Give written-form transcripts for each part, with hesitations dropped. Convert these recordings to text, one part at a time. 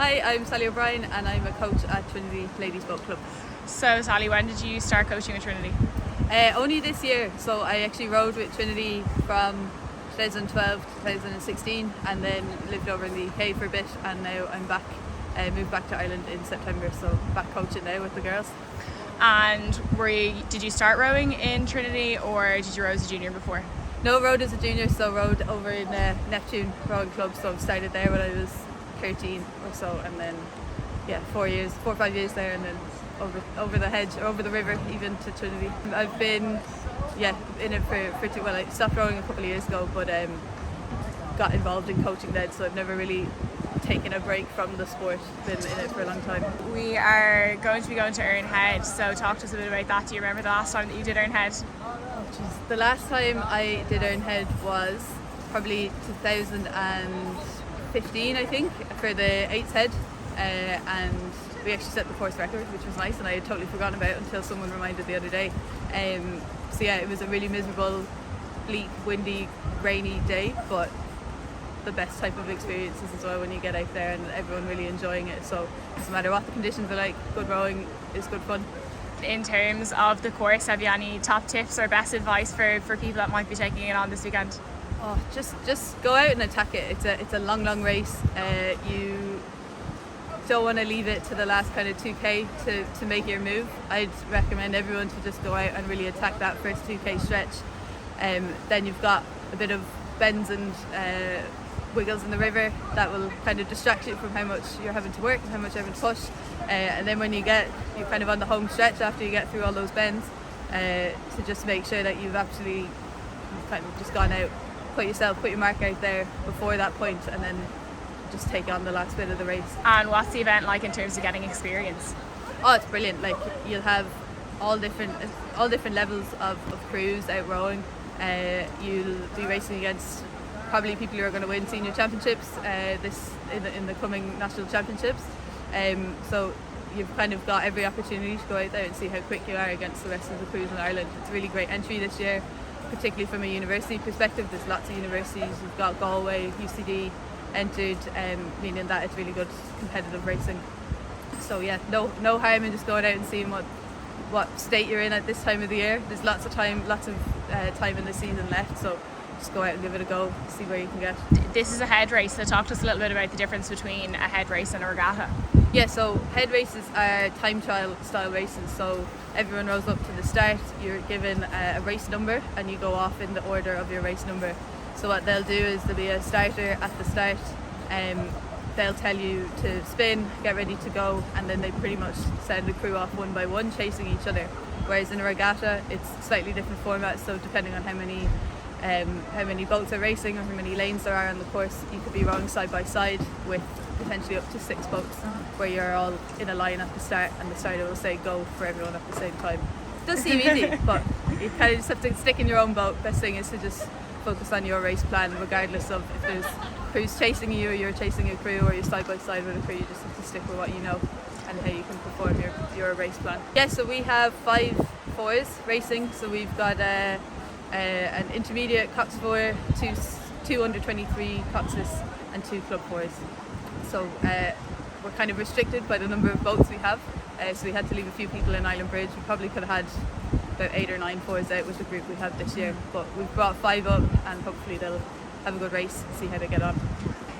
Hi, I'm Sally O'Brien and I'm a coach at Trinity Ladies Boat Club. So Sally, when did you start coaching at Trinity? Only this year, so I actually rowed with Trinity from 2012 to 2016 and then lived over in the UK for a bit, and now I'm back, moved back to Ireland in September, so back coaching now with the girls. And did you start rowing in Trinity or did you row as a junior before? No, rowed as a junior, so rowed over in Neptune Rowing Club, so started there when I was 13 or so, and then 4 or 5 years there, and then over the hedge, or over the river even to Trinity. I've been in it for too well. I stopped rowing a couple of years ago, but got involved in coaching then, so I've never really taken a break from the sport. Been in it for a long time. We are going to be going to Erne Head, so talk to us a bit about that. Do you remember the last time that you did Erne Head? The last time I did Erne Head was probably 2015, I think, for the 8th head, and we actually set the course record, which was nice, and I had totally forgotten about it until someone reminded the other day. It was a really miserable, bleak, windy, rainy day, but the best type of experiences as well when you get out there and everyone really enjoying it. So it doesn't matter what the conditions are like, good rowing is good fun. In terms of the course, have you any top tips or best advice for people that might be taking it on this weekend? Oh, just go out and attack it. It's a long race. You don't want to leave it to the last kind of 2k to make your move. I'd recommend everyone to just go out and really attack that first 2k stretch. Then you've got a bit of bends and wiggles in the river that will kind of distract you from how much you're having to work and how much you're having to push. And then when you're kind of on the home stretch after you get through all those bends, to just make sure that you've kind of just gone out, put your mark out there before that point, and then just take on the last bit of the race. And what's the event like in terms of getting experience? Oh, it's brilliant. Like, you'll have all different levels of crews out rowing. You'll be racing against probably people who are going to win senior championships in the coming national championships. So you've kind of got every opportunity to go out there and see how quick you are against the rest of the crews in Ireland. It's a really great entry this year, particularly from a university perspective. There's lots of universities. You've got Galway, UCD entered, meaning that it's really good competitive racing. So no harm in just going out and seeing what state you're in at this time of the year. There's lots of time in the season left, so just go out and give it a go, see where you can get. This is a head race, so talk to us a little bit about the difference between a head race and a regatta. Yeah, so head races are time trial style races, so everyone rows up to the start. You're given a race number and you go off in the order of your race number. So what they'll do is there'll be a starter at the start, they'll tell you to spin, get ready to go, and then they pretty much send the crew off one by one chasing each other. Whereas in a regatta it's slightly different format, so depending on how many boats are racing or how many lanes there are on the course, you could be rowing side by side with potentially up to 6 boats, where you're all in a line at the start and the starter will say go for everyone at the same time. It does seem easy, but you kind of just have to stick in your own boat. Best thing is to just focus on your race plan, regardless of if there's crews chasing you or you're chasing a crew or you're side by side with a crew. You just have to stick with what you know and how you can perform your race plan. So we have 5 fours racing. So we've got an intermediate cox 4, two under 23 coxes and 2 club 4s. So we're kind of restricted by the number of boats we have, so we had to leave a few people in Island Bridge. We probably could have had about 8 or 9 4s out with the group we have this year, but we've brought 5 up and hopefully they'll have a good race and see how they get on.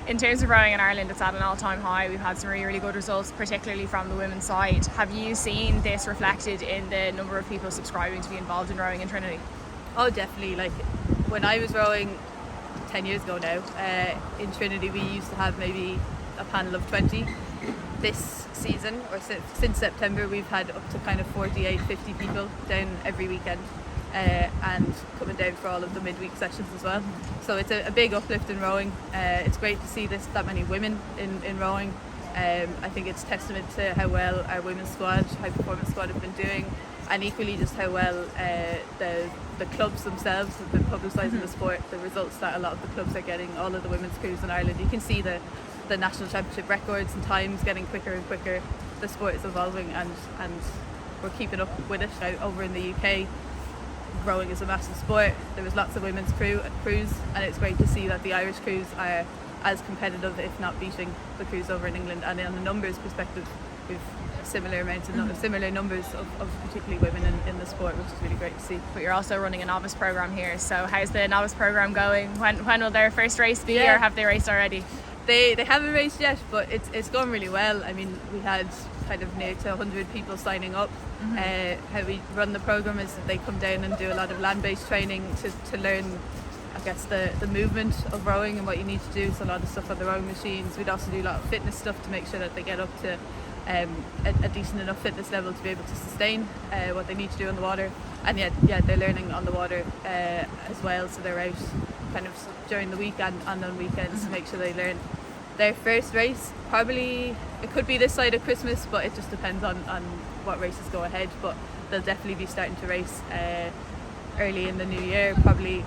In terms of rowing in Ireland, it's at an all-time high. We've had some really good results, particularly from the women's side. Have you seen this reflected in the number of people subscribing to be involved in rowing in Trinity? Oh, definitely. Like, when I was rowing 10 years ago now, in Trinity we used to have maybe a panel of 20. This season, or since September, we've had up to kind of 48, 50 people down every weekend, and coming down for all of the midweek sessions as well. So it's a big uplift in rowing. It's great to see that many women in rowing. I think it's testament to how well our women's squad, high performance squad, have been doing, and equally just how well the clubs themselves have been publicising the sport. The results that a lot of the clubs are getting, all of the women's crews in Ireland, you can see the national championship records and times getting quicker and quicker. The sport is evolving and we're keeping up with it. Over in the UK, rowing is a massive sport. There was lots of women's crews, and it's great to see that the Irish crews are as competitive, if not beating the crews over in England. And on the numbers perspective, we've similar amounts of similar numbers of particularly women in the sport, which is really great to see. But you're also running a novice program here, so how's the novice program going? When will their first race be, or have they raced already? They haven't raced yet, but it's going really well. I mean, we had kind of near to 100 people signing up. How we run the program is that they come down and do a lot of land-based training to learn, I guess, the movement of rowing and what you need to do. So a lot of stuff on the rowing machines. We'd also do a lot of fitness stuff to make sure that they get up to a decent enough fitness level to be able to sustain what they need to do on the water. And they're learning on the water as well, so they're out kind of during the week and on weekends to make sure they learn. Their first race, probably it could be this side of Christmas, but it just depends on what races go ahead. But they'll definitely be starting to race early in the new year, probably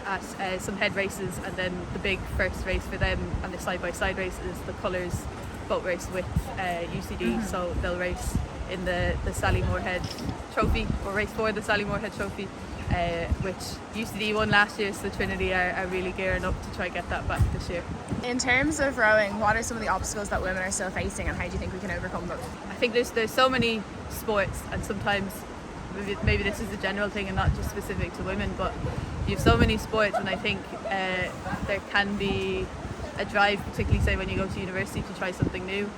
at some head races, and then the big first race for them and the side-by-side race is the colours boat race with UCD. So they'll race in the Sally Moorhead Trophy, or race for the Sally Moorhead Trophy, which UCD won last year, so Trinity are really gearing up to try and get that back this year. In terms of rowing, what are some of the obstacles that women are still facing, and how do you think we can overcome them? I think there's so many sports, and sometimes maybe this is a general thing and not just specific to women, but you have so many sports, and I think there can be a drive, particularly say when you go to university, to try something new.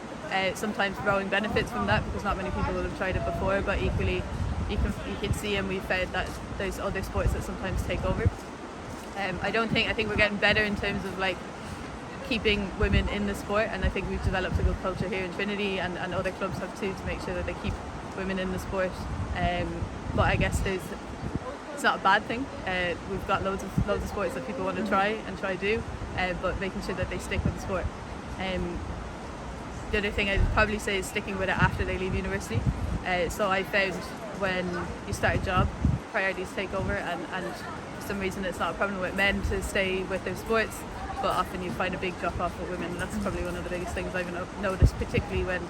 Sometimes rowing benefits from that because not many people will have tried it before, but equally you can see, and we've found that there's other sports that sometimes take over. I think we're getting better in terms of like keeping women in the sport, and I think we've developed a good culture here in Trinity, and other clubs have too, to make sure that they keep women in the sport. But I guess it's not a bad thing. We've got loads of sports that people want to try do, but making sure that they stick with the sport. The other thing I'd probably say is sticking with it after they leave university. So I found when you start a job, priorities take over, and for some reason it's not a problem with men to stay with their sports, but often you find a big drop off with women, and that's probably one of the biggest things I've noticed, particularly when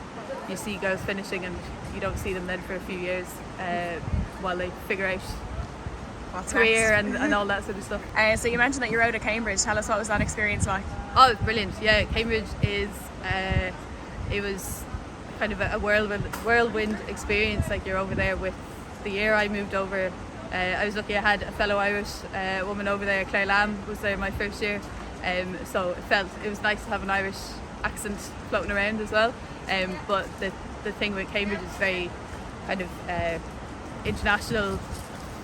you see girls finishing and you don't see them then for a few years while they figure out What's career next? and all that sort of stuff. So you mentioned that you rowed at Cambridge. Tell us, what was that experience like? Oh, it's brilliant. Yeah, Cambridge is it was kind of a whirlwind experience. Like, you're over there with the year I moved over. I was lucky I had a fellow Irish woman over there, Claire Lambe was there my first year. So it was nice to have an Irish accent floating around as well. But the thing with Cambridge is very kind of international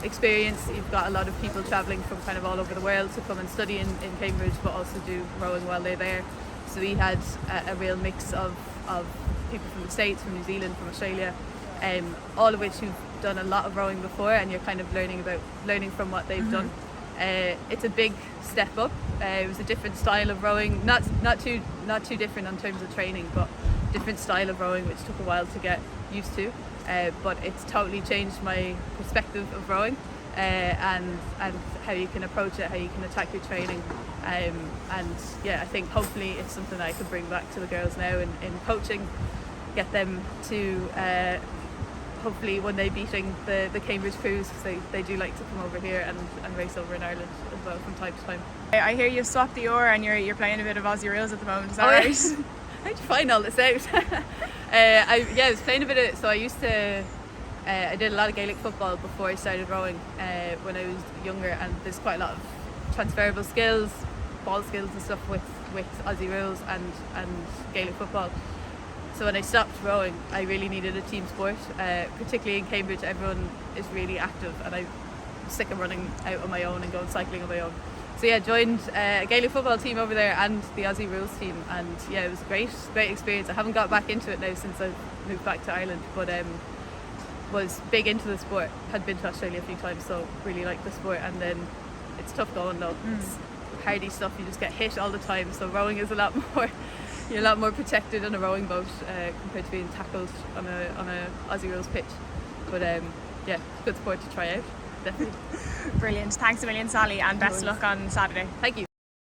experience. You've got a lot of people travelling from kind of all over the world to come and study in Cambridge, but also do rowing while they're there. So we had a real mix of people from the States, from New Zealand, from Australia, all of which who've done a lot of rowing before, and you're kind of learning from what they've done. It's a big step up. It was a different style of rowing, not too different in terms of training, but different style of rowing, which took a while to get used to. But it's totally changed my perspective of rowing, and how you can approach it, how you can attack your training. And yeah, I think hopefully it's something that I could bring back to the girls now in coaching, get them to hopefully one day beating the Cambridge crews, because they do like to come over here and race over in Ireland as well from time to time. I hear you've swapped the oar and you're playing a bit of Aussie Rules at the moment, is that right? How'd you find all this out? I was playing a bit of, so I used to I did a lot of Gaelic football before I started rowing when I was younger, and there's quite a lot of transferable skills, ball skills and stuff with Aussie Rules and Gaelic football. So when I stopped rowing, I really needed a team sport, particularly in Cambridge. Everyone is really active, and I'm sick of running out on my own and going cycling on my own. So yeah, joined a Gaelic football team over there and the Aussie Rules team, and yeah, it was a great experience. I haven't got back into it now since I've moved back to Ireland, but was big into the sport, had been to Australia a few times, so really liked the sport. And then it's tough going though. It's hardy stuff, you just get hit all the time, so rowing is you're a lot more protected on a rowing boat compared to being tackled on a Aussie Rules pitch. But yeah, good sport to try out, definitely. Brilliant. Thanks a million, Sally, and best of luck on Saturday. Thank you.